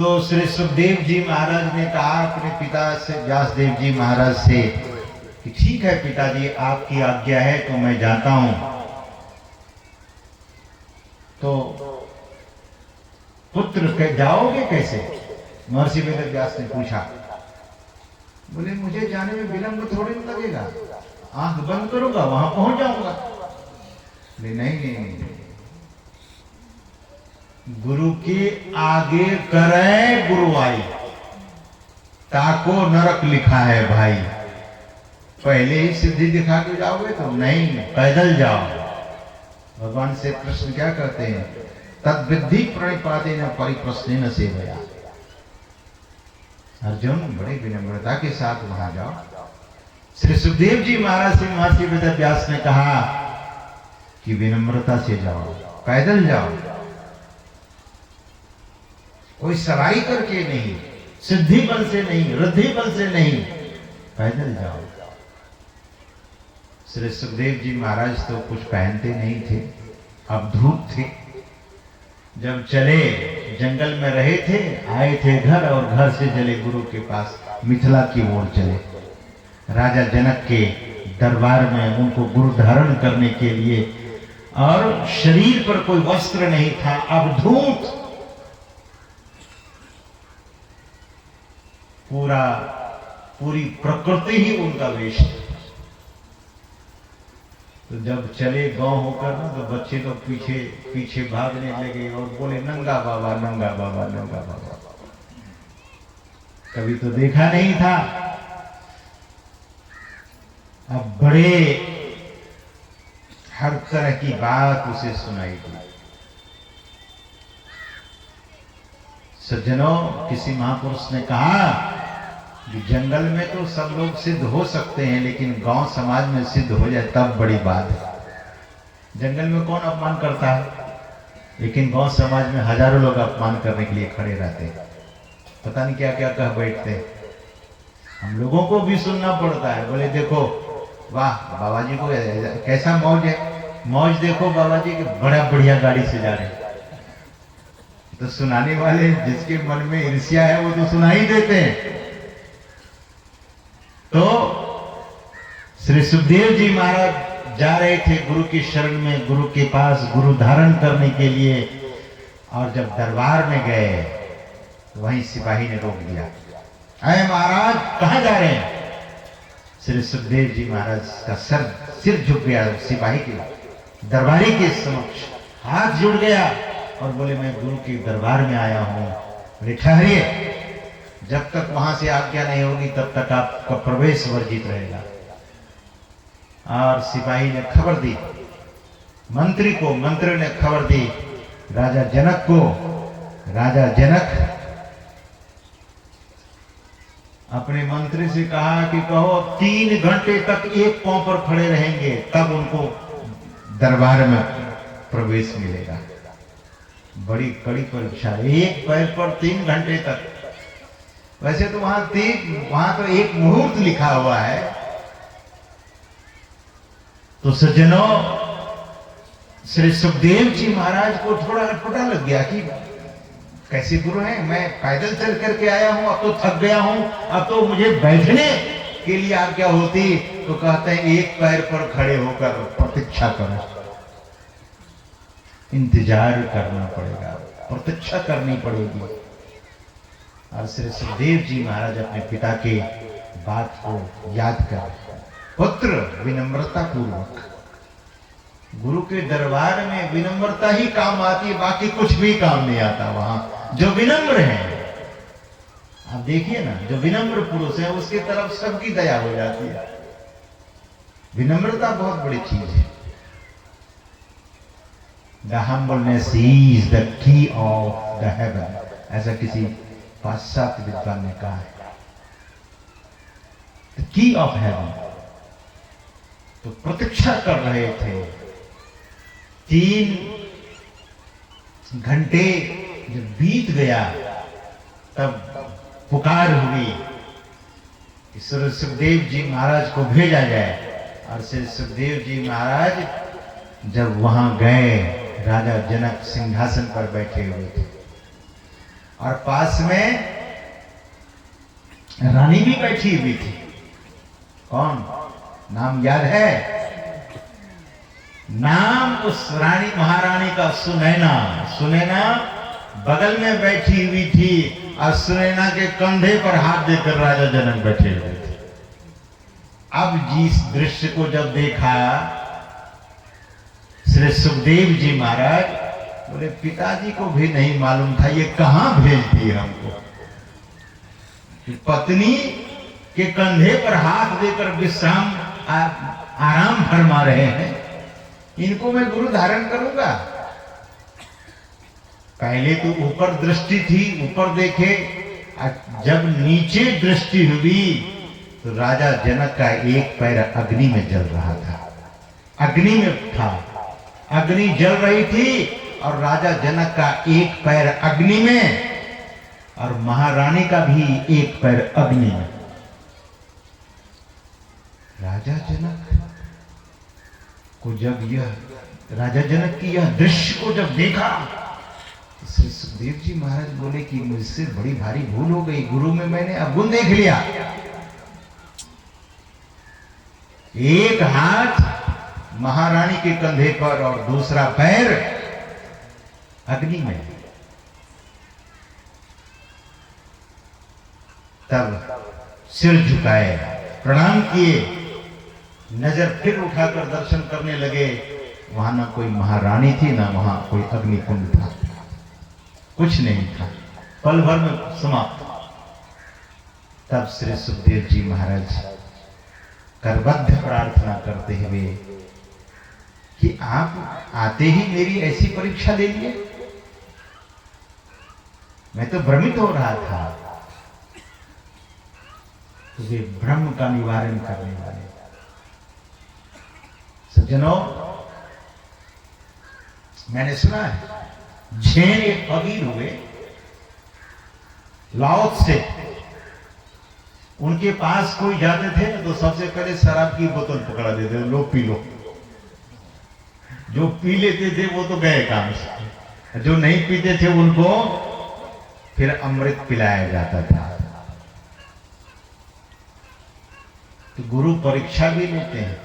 तो श्री सुखदेव जी महाराज ने कहा अपने पिता से, व्यासदेव जी महाराज से, कि ठीक है पिताजी, आपकी आज्ञा है तो मैं जाता हूं। तो पुत्र जाओगे कैसे? महर्षि वेद व्यास ने पूछा। बोले मुझे जाने में विलंब थोड़ी न लगेगा, आंख बंद करूंगा वहां पहुंच जाऊंगा। बोले नहीं, गुरु के आगे करे गुरुआई, ताको नरक लिखा है भाई। पहले ही सिद्धि दिखा के जाओगे तो नहीं, पैदल जाओ। भगवान से कृष्ण क्या कहते हैं? तद्विद्धि प्रणिपाते न परिप्रश्ने न सेवया। अर्जुन बड़ी विनम्रता के साथ वहां जाओ। श्री सुखदेव जी महाराज से महर्षि वेद व्यास ने कहा कि विनम्रता से जाओ, पैदल जाओ, कोई सवारी करके नहीं, सिद्धि बल से नहीं, रिद्धि बल से नहीं, पैदल जाओ। श्री सुखदेव जी महाराज तो कुछ पहनते नहीं थे, अवधूत थे। जब चले, जंगल में रहे थे, आए थे घर, और घर से चले गुरु के पास, मिथिला की ओर चले। राजा जनक के दरबार में उनको गुरु धारण करने के लिए, और शरीर पर कोई वस्त्र नहीं था, अवधूत, पूरी प्रकृति ही उनका वेश है। तो जब चले गांव होकर ना, तो बच्चे तो पीछे पीछे भागने लगे और बोले नंगा बाबा, नंगा बाबा, नंगा बाबा। कभी तो देखा नहीं था, अब बड़े हर तरह की बात उसे सुनाई दी। सज्जनों, किसी महापुरुष ने कहा कि जंगल में तो सब लोग सिद्ध हो सकते हैं, लेकिन गांव समाज में सिद्ध हो जाए तब बड़ी बात है। जंगल में कौन अपमान करता है, लेकिन गांव समाज में हजारों लोग अपमान करने के लिए खड़े रहते हैं, पता नहीं क्या क्या कह बैठते हैं। हम लोगों को भी सुनना पड़ता है। बोले देखो, वाह बाबा जी को कैसा मौज है, मौज देखो बाबा जी के, बड़ा बढ़िया गाड़ी से जा रहे हैं। तो सुनाने वाले, जिसके मन में ईर्ष्या है, वो तो सुना ही देते हैं। तो श्री सुखदेव जी महाराज जा रहे थे गुरु की शरण में, गुरु के पास गुरु धारण करने के लिए, और जब दरबार में गए तो वहीं सिपाही ने रोक दिया। अरे महाराज कहां जा रहे हैं? श्री सुखदेव जी महाराज का सिर झुक गया सिपाही के, दरबारी के समक्ष हाथ जुड़ गया और बोले मैं गुरु के दरबार में आया हूं। बोले ठहरिए, जब तक वहां से आज्ञा नहीं होगी तब तक आपका प्रवेश वर्जित रहेगा। और सिपाही ने खबर दी मंत्री को, मंत्री ने खबर दी राजा जनक को। राजा जनक अपने मंत्री से कहा कि कहो 3 घंटे तक एक पांव पर खड़े रहेंगे, तब उनको दरबार में प्रवेश मिलेगा। बड़ी कड़ी परीक्षा, एक पैर पर 3 घंटे तक। वैसे तो वहां तो एक मुहूर्त लिखा हुआ है। तो सज्जनों, श्री सुखदेव जी महाराज को थोड़ा अटपटा लग गया कि कैसे गुरु हैं, मैं पैदल चल करके आया हूं, अब तो थक गया हूं, अब तो मुझे बैठने के लिए आज्ञा होती। तो कहते हैं एक पैर पर खड़े होकर प्रतीक्षा करो, इंतजार करना पड़ेगा, प्रतीक्षा करनी पड़ेगी। और श्री सुखदेव जी महाराज अपने पिता के बात को याद कर, पुत्र विनम्रता पूर्वक, गुरु के दरबार में विनम्रता ही काम आती है, बाकी कुछ भी काम नहीं आता। वहां जो विनम्र है, आप देखिए ना, जो विनम्र पुरुष है उसकी तरफ सबकी दया हो जाती है। विनम्रता बहुत बड़ी चीज है। The humbleness is the key of the heaven, ऐसा किसी पाश्चात्य विद्वान ने कहा है। The key of heaven। तो प्रतीक्षा कर रहे थे 3 घंटे जब बीत गया, तब पुकार हुई कि श्री सुखदेव जी महाराज को भेजा जाए। और श्री सुखदेव जी महाराज जब वहां गए, राजा जनक सिंहासन पर बैठे हुए थे और पास में रानी भी बैठी हुई थी। कौन? नाम याद है? नाम उस रानी महारानी का सुनैना। सुनैना बगल में बैठी हुई थी और सुनैना के कंधे पर हाथ देकर राजा जनक बैठे हुए थे। अब जिस दृश्य को जब देखा श्री सुखदेव जी महाराज बोले, पिताजी को भी नहीं मालूम था ये कहां भेज दिए हमको। पत्नी के कंधे पर हाथ देकर विश्राम आराम फरमा रहे हैं, इनको मैं गुरु धारण करूंगा। पहले तो ऊपर दृष्टि थी, ऊपर देखे, जब नीचे दृष्टि हुई तो राजा जनक का एक पैर अग्नि में जल रहा था। अग्नि में था, अग्नि जल रही थी और राजा जनक का एक पैर अग्नि में और महारानी का भी एक पैर अग्नि में। राजा जनक को जब यह राजा जनक की यह दृश्य को जब देखा, श्री सुखदेव जी महाराज बोले कि मुझसे बड़ी भारी भूल हो गई, गुरु में मैंने अवगुण देख लिया। एक हाथ महारानी के कंधे पर और दूसरा पैर अग्नि में। तब सिर झुकाए, प्रणाम किए, नजर फिर उठाकर दर्शन करने लगे। वहां ना कोई महारानी थी, ना वहां कोई अग्निकुंड था, कुछ नहीं था, पल भर में समाप्त। तब श्री सुखदेव जी महाराज करबद्ध प्रार्थना करते हुए कि आप आते ही मेरी ऐसी परीक्षा ले लिए, मैं तो भ्रमित हो रहा था। तो वे भ्रम का निवारण करने वाले सज्जनों, मैंने सुना है झेन एक फकीर हुए लाओस से, उनके पास कोई जाते थे ना तो सबसे पहले शराब की बोतल पकड़ा देते, लो पी लो। जो पी लेते थे वो तो गए काम से, जो नहीं पीते थे उनको फिर अमृत पिलाया जाता था। तो गुरु परीक्षा भी लेते हैं।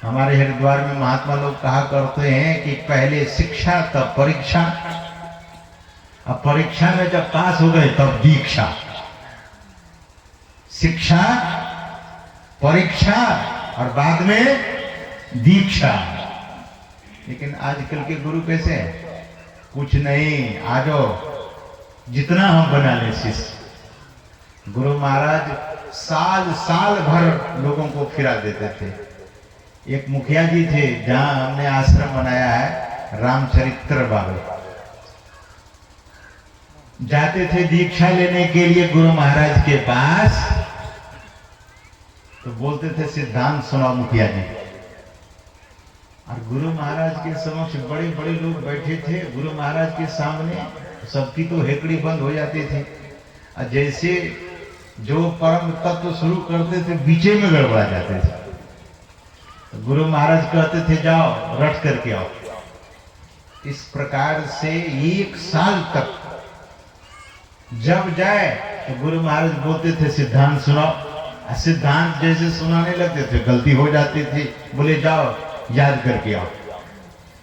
हमारे हरिद्वार में महात्मा लोग कहा करते हैं कि पहले शिक्षा तब परीक्षा, अब परीक्षा में जब पास हो गए तब दीक्षा। शिक्षा, परीक्षा और बाद में दीक्षा। लेकिन आजकल के गुरु कैसे हैं? कुछ नहीं, आ जाओ, जितना हम बना ले शिष्य। गुरु महाराज साल साल भर लोगों को फिरा देते थे। एक मुखिया जी थे जहां हमने आश्रम बनाया है, रामचरित्र बाबू, जाते थे दीक्षा लेने के लिए गुरु महाराज के पास, तो बोलते थे सिद्धांत सुनाओ मुखिया जी। और गुरु महाराज के समक्ष बड़े बड़े लोग बैठे थे, गुरु महाराज के सामने सबकी तो हेकड़ी बंद हो जाती थी। और जैसे जो परम तत्व शुरू करते थे बीचे में गड़बड़ा जाते थे। तो गुरु महाराज कहते थे जाओ रट करके आओ। इस प्रकार से एक साल तक जब जाए तो गुरु महाराज बोलते थे सिद्धांत सुनाओ। सिद्धांत जैसे सुनाने लगते थे गलती हो जाती थी, बोले जाओ याद करके आओ।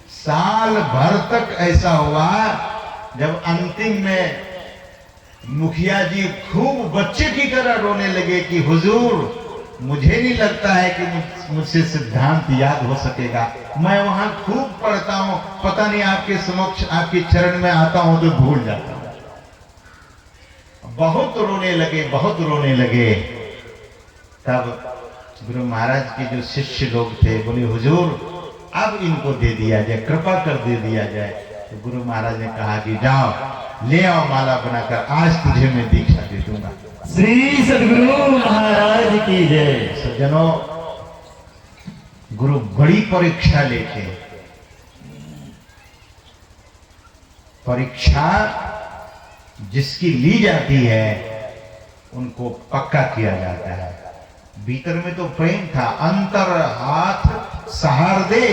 साल भर तक ऐसा हुआ, जब अंतिम में मुखिया जी खूब बच्चे की तरह रोने लगे कि हुजूर मुझे नहीं लगता है कि मुझसे सिद्धांत याद हो सकेगा, मैं वहां खूब पढ़ता हूं, पता नहीं आपके समक्ष आपके चरण में आता हूं तो भूल जाता हूं। बहुत रोने लगे, बहुत रोने लगे। तब गुरु महाराज के जो शिष्य लोग थे बोले हुजूर अब इनको दे दिया जाए, कृपा कर दे दिया जाए। तो गुरु महाराज ने कहा कि जाओ ले आओ माला बनाकर, आज तुझे मैं दीक्षा दे दूंगा। श्री सद्गुरु महाराज की जय। सज्जनों, गुरु बड़ी परीक्षा लेके, परीक्षा जिसकी ली जाती है उनको पक्का किया जाता है। भीतर में तो प्रेम था, अंतर हाथ सहार दे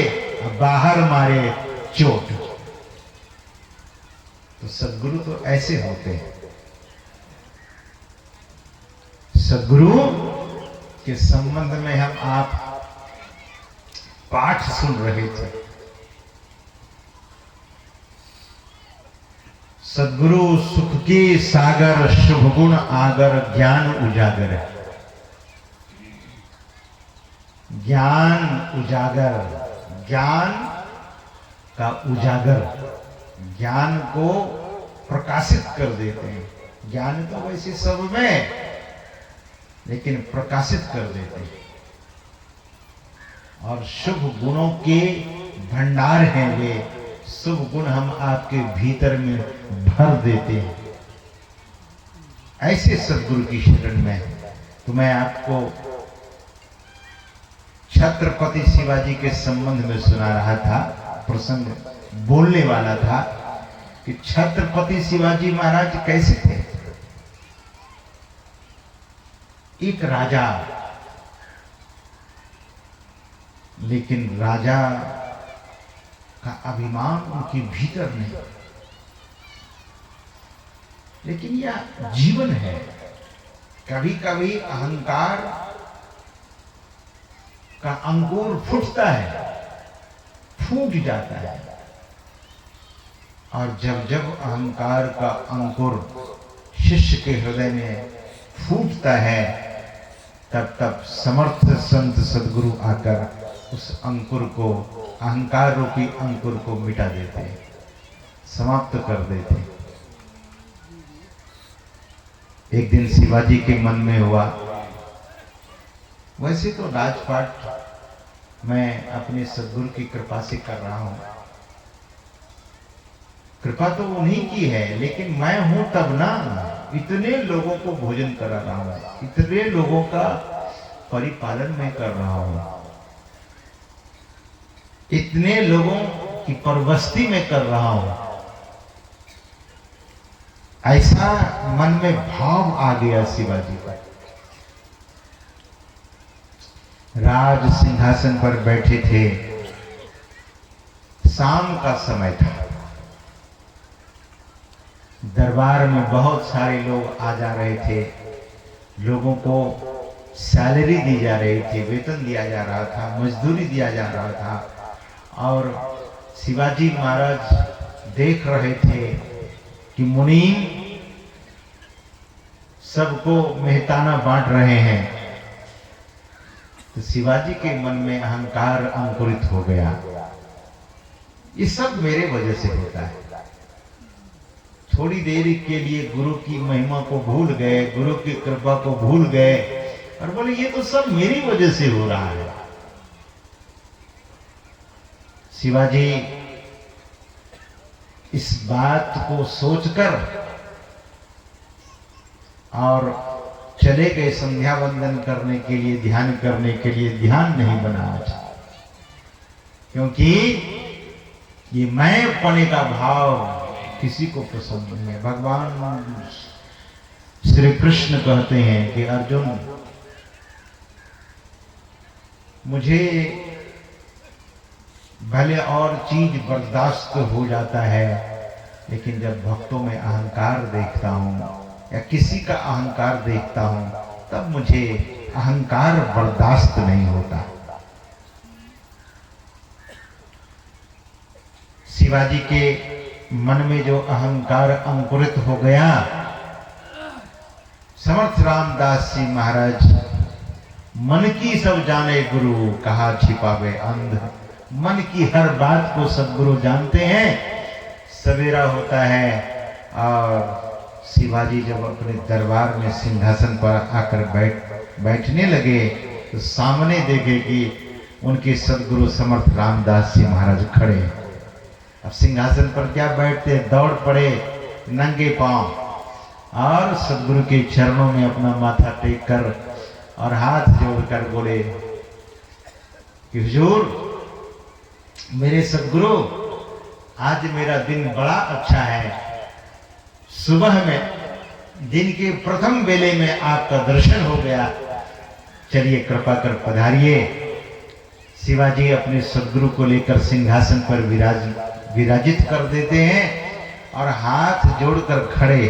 बाहर मारे चोट। तो सद्गुरु तो ऐसे होते हैं। सद्गुरु के संबंध में हम आप पाठ सुन रहे थे। सद्गुरु सुख के सागर, शुभ गुण आगर, ज्ञान उजागर। ज्ञान उजागर, ज्ञान का उजागर, ज्ञान को प्रकाशित कर देते हैं। ज्ञान तो वैसे सब में, लेकिन प्रकाशित कर देते हैं। और शुभ गुणों के भंडार हैं वे, शुभ गुण हम आपके भीतर में भर देते हैं। ऐसे सद्गुरु की शरण में तो मैं आपको छत्रपति शिवाजी के संबंध में सुना रहा था, प्रसंग बोलने वाला था कि छत्रपति शिवाजी महाराज कैसे थे। एक राजा, लेकिन राजा का अभिमान उनके भीतर नहीं, लेकिन यह जीवन है। कभी कभी अहंकार का अंकुर फूटता है, फूट जाता है, और जब जब अहंकार का अंकुर शिष्य के हृदय में फूटता है, तब तब समर्थ संत सद्गुरु आकर उस अंकुर को, अहंकार रूपी अंकुर को मिटा देते हैं, समाप्त कर देते हैं। एक दिन शिवाजी के मन में हुआ, वैसे तो राजपाट मैं अपने सद्गुरु की कृपा से कर रहा हूं, कृपा तो उन्हीं की है, लेकिन मैं हूं तब ना, इतने लोगों को भोजन करा रहा हूं, इतने लोगों का परिपालन मैं कर रहा हूं, इतने लोगों की परवस्ती में कर रहा हूं। ऐसा मन में भाव आ गया शिवाजी का। राज सिंहासन पर बैठे थे, शाम का समय था, दरबार में बहुत सारे लोग आ जा रहे थे, लोगों को सैलरी दी जा रही थी, वेतन दिया जा रहा था, मजदूरी दिया जा रहा था, और शिवाजी महाराज देख रहे थे कि मुनीम सबको मेहताना बांट रहे हैं। तो शिवाजी के मन में अहंकार अंकुरित हो गया, ये सब मेरे वजह से होता है। थोड़ी देर के लिए गुरु की महिमा को भूल गए, गुरु की कृपा को भूल गए, और बोले ये तो सब मेरी वजह से हो रहा है। शिवाजी इस बात को सोचकर और चले गए संध्या वंदन करने के लिए, ध्यान करने के लिए। ध्यान नहीं बना आज, क्योंकि ये मैं पने का भाव किसी को पसंद नहीं है। भगवान श्री कृष्ण कहते हैं कि अर्जुन, मुझे भले और चीज बर्दाश्त हो जाता है, लेकिन जब भक्तों में अहंकार देखता हूं या किसी का अहंकार देखता हूं, तब मुझे अहंकार बर्दाश्त नहीं होता। शिवाजी के मन में जो अहंकार अंकुरित हो गया, समर्थ रामदास जी महाराज, मन की सब जाने गुरु, कहा छिपावे अंध। मन की हर बात को सद्गुरु जानते हैं। सवेरा होता है और शिवाजी जब अपने दरबार में सिंहासन पर आकर बैठने लगे, तो सामने देखे कि उनके सद्गुरु समर्थ रामदास जी महाराज खड़े। अब सिंहासन पर क्या बैठते, दौड़ पड़े नंगे पांव, और सद्गुरु के चरणों में अपना माथा टेक कर और हाथ जोड़कर बोले कि हुजूर, मेरे सद्गुरु, आज मेरा दिन बड़ा अच्छा है। सुबह में दिन के प्रथम वेले में आपका दर्शन हो गया, चलिए कृपा कर पधारिए। शिवाजी अपने सद्गुरु को लेकर सिंहासन पर विराजित कर देते हैं और हाथ जोड़कर खड़े